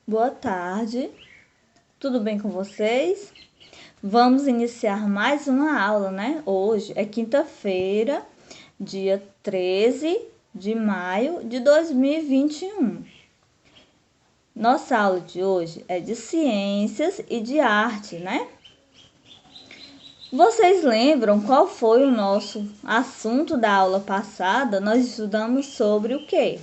Boa tarde, tudo bem com vocês? Vamos iniciar mais uma aula, né? Hoje é quinta-feira, dia 13 de maio de 2021. Nossa aula de hoje é de ciências e de arte, né? Vocês lembram qual foi o nosso assunto da aula passada? Nós estudamos sobre o quê?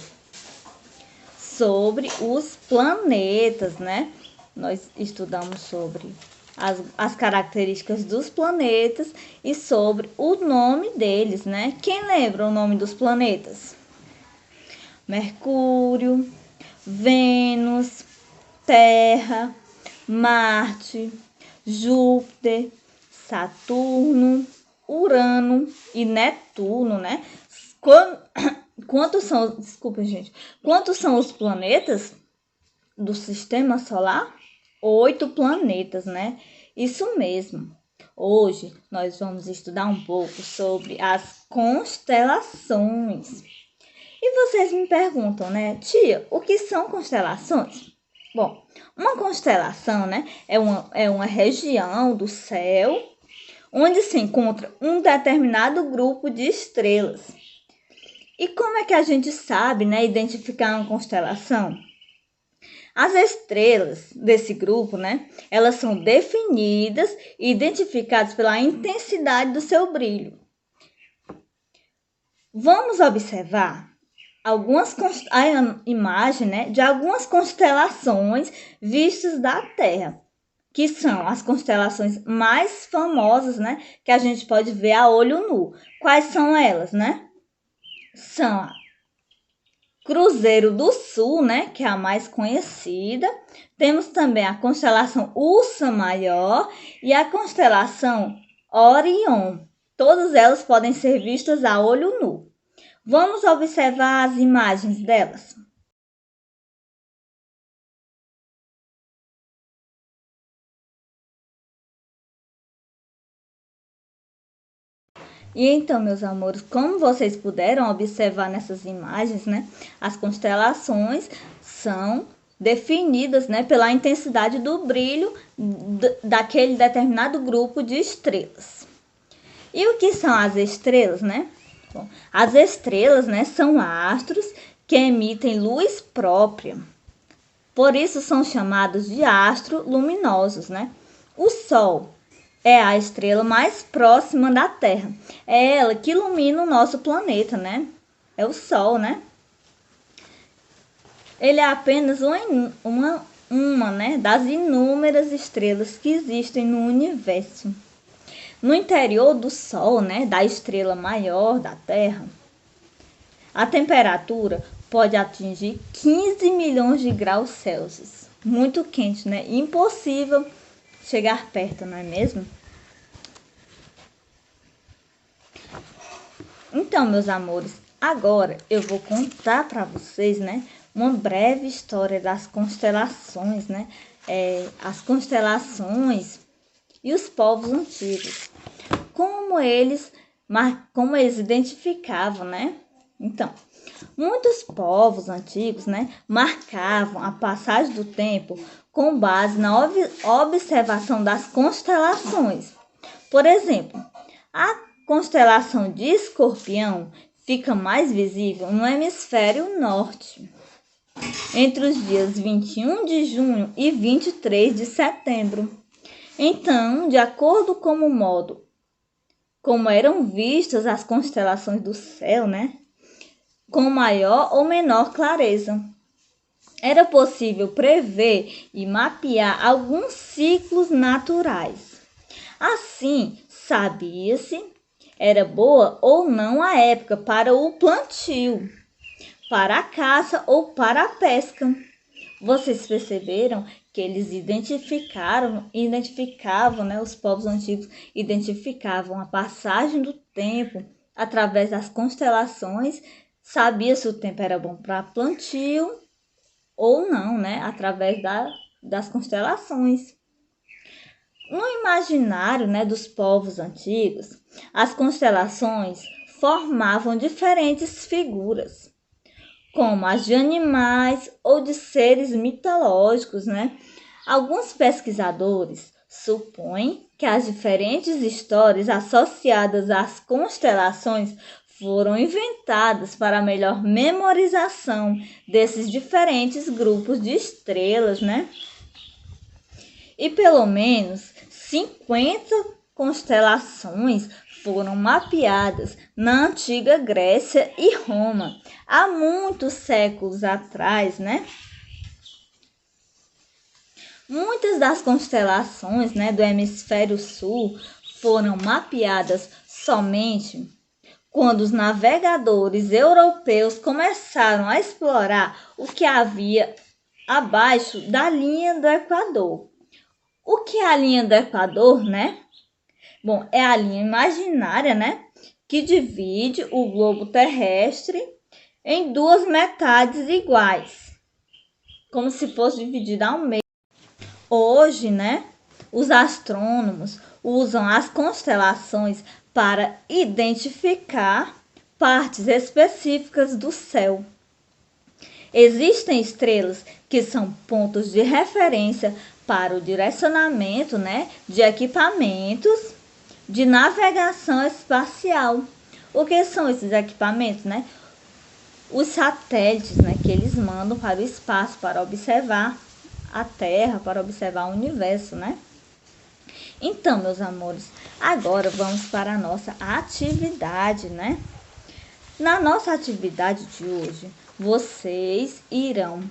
Sobre os planetas, né? Nós estudamos sobre as características dos planetas e sobre o nome deles, né? Quem lembra o nome dos planetas? Mercúrio, Vênus, Terra, Marte, Júpiter, Saturno, Urano e Netuno, né? Quantos são, desculpa, gente, quantos são os planetas do sistema solar? 8 planetas, né? Isso mesmo. Hoje nós vamos estudar um pouco sobre as constelações. E vocês me perguntam, né, tia, o que são constelações? Bom, uma constelação, né, é uma região do céu onde se encontra um determinado grupo de estrelas. E como é que a gente sabe, né, identificar uma constelação? As estrelas desse grupo, né, elas são definidas e identificadas pela intensidade do seu brilho. Vamos observar a imagem, né, de algumas constelações vistas da Terra, que são as constelações mais famosas, né, que a gente pode ver a olho nu. Quais são elas, né? São a Cruzeiro do Sul, né, que é a mais conhecida. Temos também a constelação Ursa Maior e a constelação Orion. Todas elas podem ser vistas a olho nu. Vamos observar as imagens delas. E então, meus amores, como vocês puderam observar nessas imagens, né, as constelações são definidas, né, pela intensidade do brilho daquele determinado grupo de estrelas. E o que são as estrelas, né? Bom, as estrelas, né, são astros que emitem luz própria. Por isso são chamados de astros luminosos, né? O Sol é a estrela mais próxima da Terra. É ela que ilumina o nosso planeta, né? É o Sol, né? Ele é apenas uma, né, das inúmeras estrelas que existem no universo. No interior do Sol, né, da estrela maior da Terra, a temperatura pode atingir 15 milhões de graus Celsius. Muito quente, né? Impossível chegar perto, não é mesmo? Então, meus amores, agora eu vou contar para vocês, né, uma breve história das constelações, né? As constelações e os povos antigos. Como eles identificavam, né? Então, muitos povos antigos, né, marcavam a passagem do tempo com base na observação das constelações. Por exemplo, a constelação de Escorpião fica mais visível no hemisfério norte, entre os dias 21 de junho e 23 de setembro. Então, de acordo com o modo como eram vistas as constelações do céu, né, com maior ou menor clareza, era possível prever e mapear alguns ciclos naturais. Assim, sabia-se era boa ou não a época para o plantio, para a caça ou para a pesca. Vocês perceberam que eles identificavam, né, os povos antigos identificavam a passagem do tempo através das constelações, sabia se o tempo era bom para plantio ou não, né, através das constelações. No imaginário, né, dos povos antigos, as constelações formavam diferentes figuras, como as de animais ou de seres mitológicos, né? Alguns pesquisadores supõem que as diferentes histórias associadas às constelações foram inventadas para melhor memorização desses diferentes grupos de estrelas, né? E pelo menos 50 constelações foram mapeadas na antiga Grécia e Roma, há muitos séculos atrás, né? Muitas das constelações, né, do hemisfério sul foram mapeadas somente quando os navegadores europeus começaram a explorar o que havia abaixo da linha do Equador. O que é a linha do Equador, né? Bom, é a linha imaginária, né, que divide o globo terrestre em duas metades iguais, como se fosse dividida ao meio. Hoje, né, os astrônomos usam as constelações para identificar partes específicas do céu. Existem estrelas que são pontos de referência para o direcionamento, né, de equipamentos de navegação espacial. O que são esses equipamentos, né? Os satélites, né, que eles mandam para o espaço para observar a Terra, para observar o universo, né? Então, meus amores, agora vamos para a nossa atividade, né? Na nossa atividade de hoje, vocês irão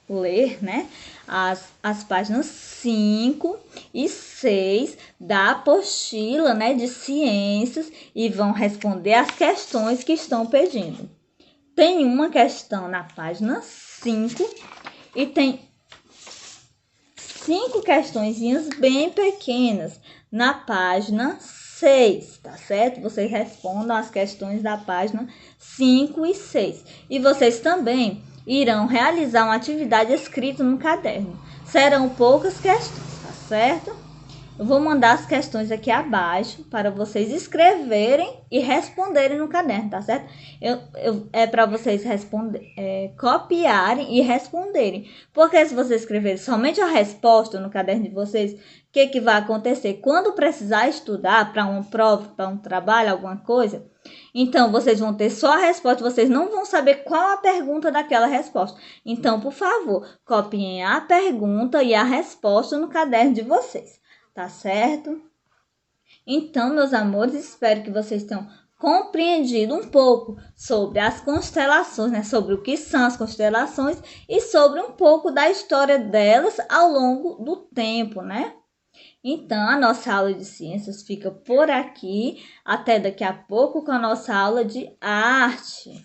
ler, né, as páginas 5 e 6 da apostila, né, de ciências e vão responder as questões que estão pedindo. Tem uma questão na página 5 e tem 5 questõezinhas bem pequenas na página 6, tá certo? Vocês respondam as questões da página 5 e 6. E vocês também irão realizar uma atividade escrita no caderno. Serão poucas questões, tá certo? Eu vou mandar as questões aqui abaixo para vocês escreverem e responderem no caderno, tá certo? É para vocês copiarem e responderem. Porque se vocês escreverem somente a resposta no caderno de vocês, o que vai acontecer? Quando precisar estudar para uma prova, para um trabalho, alguma coisa, então vocês vão ter só a resposta, vocês não vão saber qual a pergunta daquela resposta. Então, por favor, copiem a pergunta e a resposta no caderno de vocês. Tá certo? Então, meus amores, espero que vocês tenham compreendido um pouco sobre as constelações, né? Sobre o que são as constelações e sobre um pouco da história delas ao longo do tempo, né? Então, a nossa aula de ciências fica por aqui. Até daqui a pouco com a nossa aula de arte.